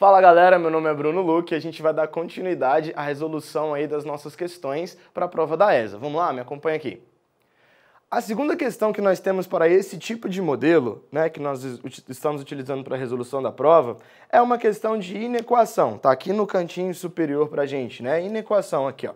Fala galera, meu nome é Bruno Luque e a gente vai dar continuidade à resolução aí das nossas questões para a prova da ESA. Vamos lá, me acompanha aqui. A segunda questão que nós temos para esse tipo de modelo, né, que nós estamos utilizando para a resolução da prova, é uma questão de inequação. Tá aqui no cantinho superior para a gente, né? Inequação aqui, ó.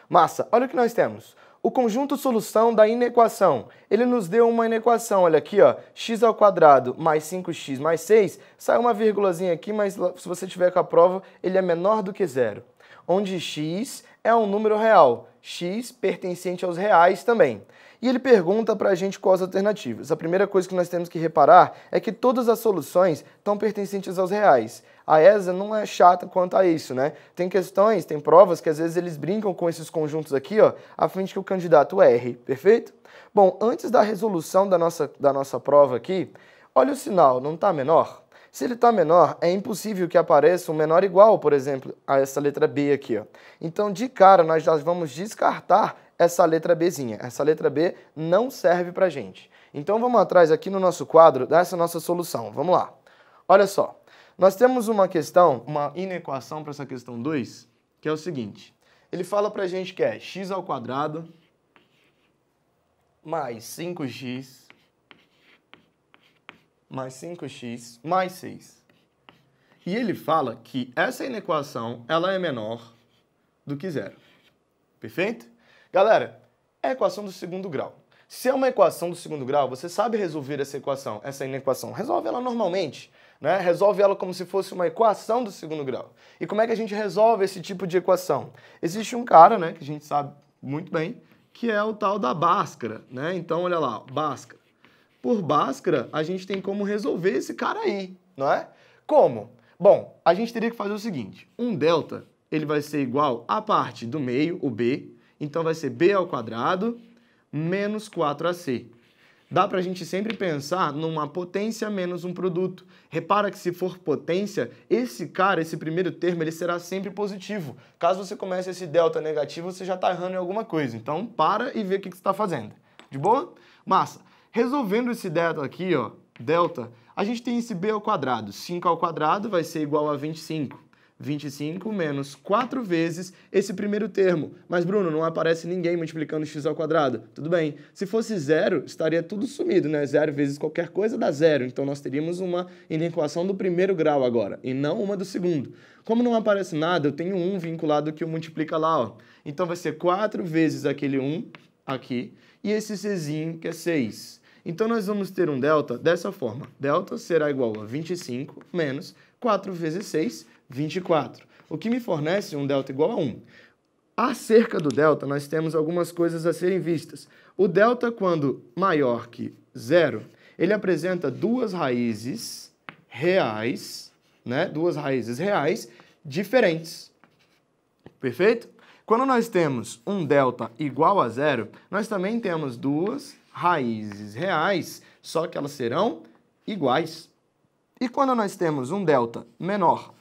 Massa, olha o que nós temos. O conjunto solução da inequação, ele nos deu uma inequação, olha aqui, ó, x ao quadrado mais 5x mais 6, sai uma vírgulazinha aqui, mas se você tiver com a prova, ele é menor do que zero. Onde x é um número real, x pertencente aos reais também. E ele pergunta para a gente quais alternativas. A primeira coisa que nós temos que reparar é que todas as soluções estão pertencentes aos reais. A ESA não é chata quanto a isso, né? Tem questões, tem provas que às vezes eles brincam com esses conjuntos aqui, ó, a fim de que o candidato erre, perfeito? Bom, antes da resolução da nossa prova aqui, olha o sinal, não está menor? Se ele está menor, é impossível que apareça um menor igual, por exemplo, a essa letra B aqui, ó. Então, de cara, nós já vamos descartar essa letra Bzinha. Essa letra B não serve pra gente. Então, vamos atrás aqui no nosso quadro dessa nossa solução. Vamos lá. Olha só. Nós temos uma questão, uma inequação para essa questão 2, que é o seguinte. Ele fala pra gente que é x ao quadrado mais 5x mais 6. E ele fala que essa inequação ela é menor do que zero. Perfeito? Galera, é a equação do segundo grau. Se é uma equação do segundo grau, você sabe resolver essa inequação. Resolve ela normalmente, né? Resolve ela como se fosse uma equação do segundo grau. E como é que a gente resolve esse tipo de equação? Existe um cara, né, que a gente sabe muito bem, que é o tal da Bhaskara, né? Então, olha lá, Bhaskara. Por Bhaskara, a gente tem como resolver esse cara aí, não é? Como? Bom, a gente teria que fazer o seguinte. Um delta, ele vai ser igual à parte do meio, o b. Então vai ser b ao quadrado menos 4ac. Dá pra gente sempre pensar numa potência menos um produto. Repara que se for potência, esse primeiro termo, ele será sempre positivo. Caso você comece esse delta negativo, você já está errando em alguma coisa. Então para e vê o que você está fazendo. De boa? Massa. Resolvendo esse delta aqui, ó, delta, a gente tem esse b ao quadrado. 5 ao quadrado vai ser igual a 25. 25 menos 4 vezes esse primeiro termo. Mas, Bruno, não aparece ninguém multiplicando x ao quadrado. Tudo bem. Se fosse zero, estaria tudo sumido, né? Zero vezes qualquer coisa dá zero. Então, nós teríamos uma inequação do primeiro grau agora, e não uma do segundo. Como não aparece nada, eu tenho 1 vinculado que o multiplica lá, ó. Então, vai ser 4 vezes aquele 1 aqui, e esse czinho que é 6. Então, nós vamos ter um delta dessa forma. Delta será igual a 25 menos 4 vezes 6, 24, o que me fornece um delta igual a 1. Acerca do delta, nós temos algumas coisas a serem vistas. O delta, quando maior que zero, ele apresenta duas raízes reais, né? Duas raízes reais diferentes. Perfeito? Quando nós temos um delta igual a zero, nós também temos duas raízes reais, só que elas serão iguais. E quando nós temos um delta menor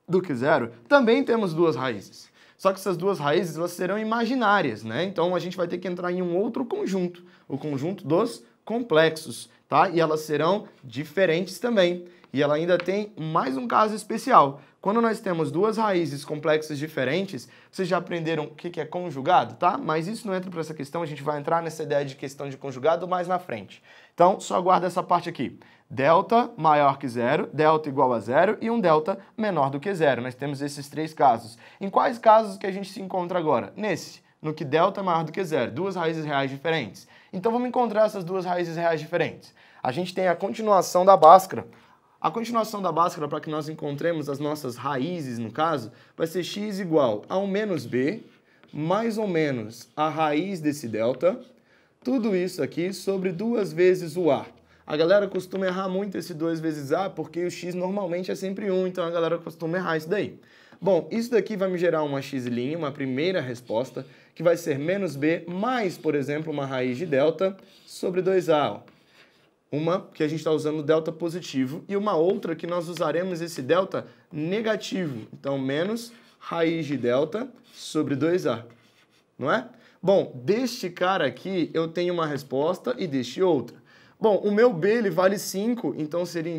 do que zero, também temos duas raízes. Só que essas duas raízes elas serão imaginárias, né? Então a gente vai ter que entrar em um outro conjunto, o conjunto dos complexos, tá? E elas serão diferentes também. E ela ainda tem mais um caso especial. Quando nós temos duas raízes complexas diferentes, vocês já aprenderam o que é conjugado, tá? Mas isso não entra para essa questão, a gente vai entrar nessa ideia de questão de conjugado mais na frente. Então, só guarda essa parte aqui. Delta maior que zero, delta igual a zero e um delta menor do que zero. Nós temos esses três casos. Em quais casos que a gente se encontra agora? Nesse, no que delta é maior do que zero, duas raízes reais diferentes. Então, vamos encontrar essas duas raízes reais diferentes. A gente tem a continuação da Bhaskara. A continuação da Bhaskara, para que nós encontremos as nossas raízes, no caso, vai ser x igual a 1 menos b, mais ou menos a raiz desse delta, tudo isso aqui sobre 2 vezes o a. A galera costuma errar muito esse 2 vezes a, porque o x normalmente é sempre 1, então a galera costuma errar isso daí. Bom, isso daqui vai me gerar uma x', uma primeira resposta, que vai ser menos b mais, por exemplo, uma raiz de delta sobre 2a, ó. Uma que a gente está usando o delta positivo e uma outra que nós usaremos esse delta negativo. Então, menos raiz de delta sobre 2a, não é? Bom, deste cara aqui eu tenho uma resposta e deste outra. Bom, o meu b ele vale 5, então seria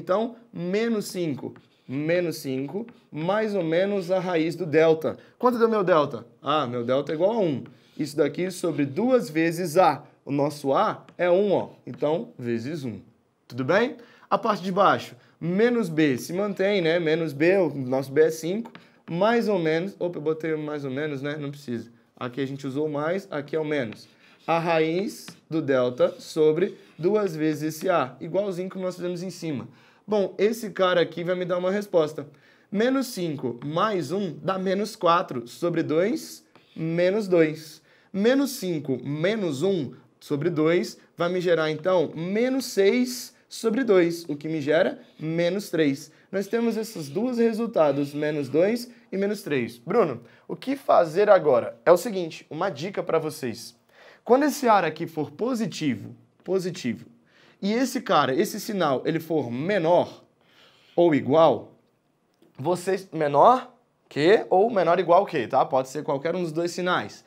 menos 5. menos 5, mais ou menos a raiz do delta. Quanto deu meu delta? Ah, meu delta é igual a 1. Isso daqui sobre 2 vezes A. O nosso A é 1, ó. Então, vezes 1. Tudo bem? A parte de baixo, menos B se mantém, né? Menos B, o nosso B é 5, mais ou menos... Opa, eu botei mais ou menos, né? Não precisa. Aqui a gente usou mais, aqui é o menos. A raiz do delta sobre 2 vezes esse A, igualzinho que nós fizemos em cima. Bom, esse cara aqui vai me dar uma resposta. Menos 5 mais 1 dá menos 4 sobre 2, menos 2. Menos 5 menos 1 sobre 2 vai me gerar, então, menos 6 sobre 2, o que me gera menos 3. Nós temos esses dois resultados, menos 2 e menos 3. Bruno, o que fazer agora? É o seguinte, uma dica para vocês. Quando esse ar aqui for positivo, e esse cara, esse sinal, ele for menor ou igual, vocês... Menor que ou menor igual que, tá? Pode ser qualquer um dos dois sinais.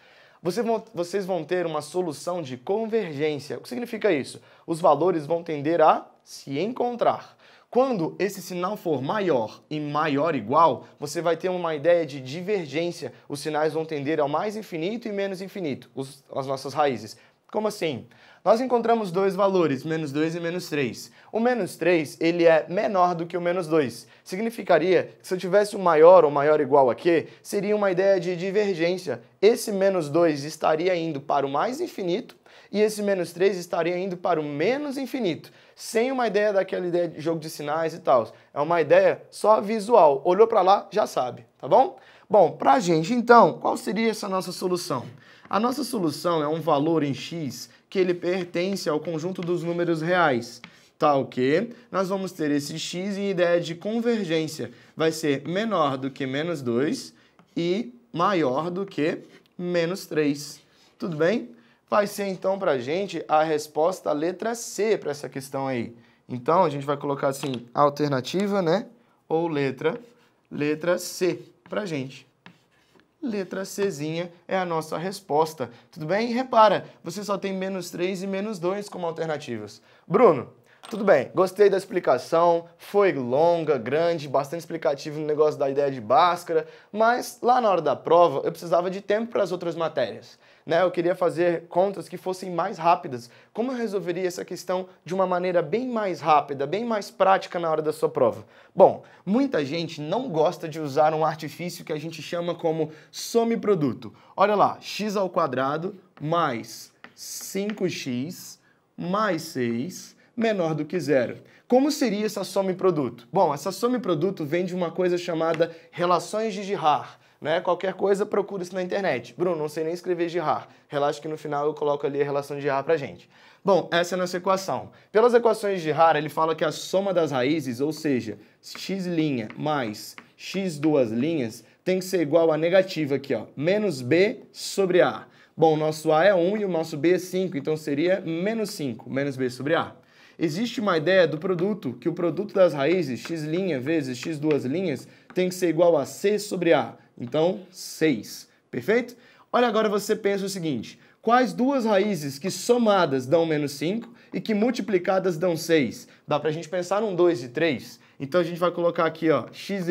Vocês vão ter uma solução de convergência. O que significa isso? Os valores vão tender a se encontrar. Quando esse sinal for maior e maior igual, você vai ter uma ideia de divergência. Os sinais vão tender ao mais infinito e menos infinito, as nossas raízes. Como assim? Nós encontramos dois valores, menos 2 e menos 3. O menos 3, ele é menor do que o menos 2. Significaria que se eu tivesse um maior ou maior igual a Q, seria uma ideia de divergência. Esse menos 2 estaria indo para o mais infinito e esse menos 3 estaria indo para o menos infinito. Sem uma ideia daquela ideia de jogo de sinais e tal. É uma ideia só visual. Olhou para lá, já sabe, tá bom? Bom, pra gente, então, qual seria essa nossa solução? A nossa solução é um valor em x que ele pertence ao conjunto dos números reais, tal que nós vamos ter esse x em ideia de convergência. Vai ser menor do que menos 2 e maior do que menos 3. Tudo bem? Vai ser, então, pra gente a resposta letra C para essa questão aí. Então, a gente vai colocar assim, alternativa, né? Ou letra C pra gente. Letra Czinha é a nossa resposta. Tudo bem? Repara, você só tem menos 3 e menos 2 como alternativas. Bruno, tudo bem, gostei da explicação, foi longa, grande, bastante explicativo no negócio da ideia de Bhaskara, mas lá na hora da prova eu precisava de tempo para as outras matérias. Né? Eu queria fazer contas que fossem mais rápidas. Como eu resolveria essa questão de uma maneira bem mais rápida, bem mais prática na hora da sua prova? Bom, muita gente não gosta de usar um artifício que a gente chama como some-produto. Olha lá, x² mais 5x mais 6 menor do que zero. Como seria essa some-produto? Bom, essa some-produto vem de uma coisa chamada relações de Girard. Né? Qualquer coisa, procura isso na internet. Bruno, não sei nem escrever Girard. Relaxa que no final eu coloco ali a relação de Girard pra gente. Bom, essa é a nossa equação. Pelas equações de Girard, ele fala que a soma das raízes, ou seja, x' mais x duas linhas, tem que ser igual a negativa aqui, ó, menos b sobre a. Bom, o nosso a é 1 e o nosso b é 5, então seria menos 5, menos b sobre a. Existe uma ideia do produto, que o produto das raízes, x' vezes x duas linhas, tem que ser igual a c sobre a. Então, 6. Perfeito? Olha, agora você pensa o seguinte, quais duas raízes que somadas dão menos 5 e que multiplicadas dão 6? Dá pra gente pensar num 2 e 3. Então, a gente vai colocar aqui, ó, x'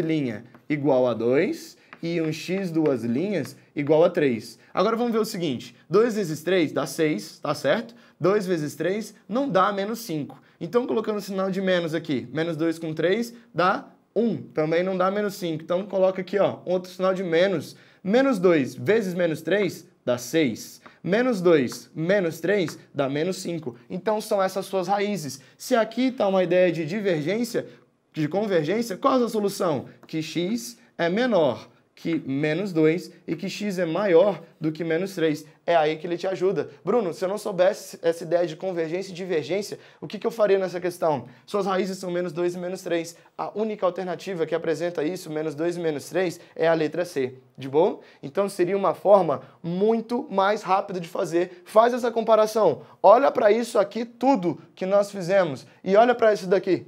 igual a 2 e um x duas linhas igual a 3. Agora vamos ver o seguinte, 2 vezes 3 dá 6, tá certo? 2 vezes 3 não dá menos 5. Então, colocando o sinal de menos aqui, menos 2 com 3 dá 1, também não dá menos 5. Então, coloca aqui, ó, outro sinal de menos. Menos 2 vezes menos 3 dá 6. Menos 2 menos 3 dá menos 5. Então, são essas suas raízes. Se aqui está uma ideia de divergência, de convergência, qual é a solução? Que x é menor que menos 2 e que x é maior do que menos 3. É aí que ele te ajuda. Bruno, se eu não soubesse essa ideia de convergência e divergência, o que eu faria nessa questão? Suas raízes são menos 2 e menos 3. A única alternativa que apresenta isso, menos 2 e menos 3, é a letra C. De boa? Então seria uma forma muito mais rápida de fazer. Faz essa comparação. Olha para isso aqui tudo que nós fizemos e olha para isso daqui.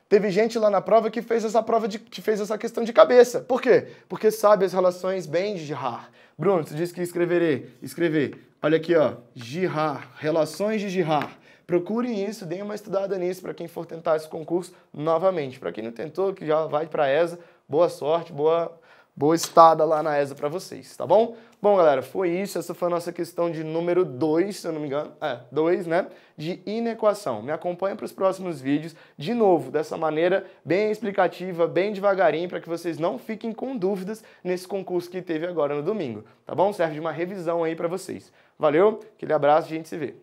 Teve gente lá na prova que fez essa questão de cabeça. Por quê? Porque sabe as relações bem de Girard. Bruno, você disse que escrever. Olha aqui, ó, Girard, relações de Girard. Procurem isso, deem uma estudada nisso para quem for tentar esse concurso novamente. Para quem não tentou, que já vai para a ESA, boa sorte, boa estada lá na ESA para vocês, tá bom? Bom, galera, foi isso. Essa foi a nossa questão de número 2, se eu não me engano. 2, né? De inequação. Me acompanha para os próximos vídeos, de novo, dessa maneira bem explicativa, bem devagarinho, para que vocês não fiquem com dúvidas nesse concurso que teve agora no domingo, tá bom? Serve de uma revisão aí para vocês. Valeu, aquele abraço, a gente se vê.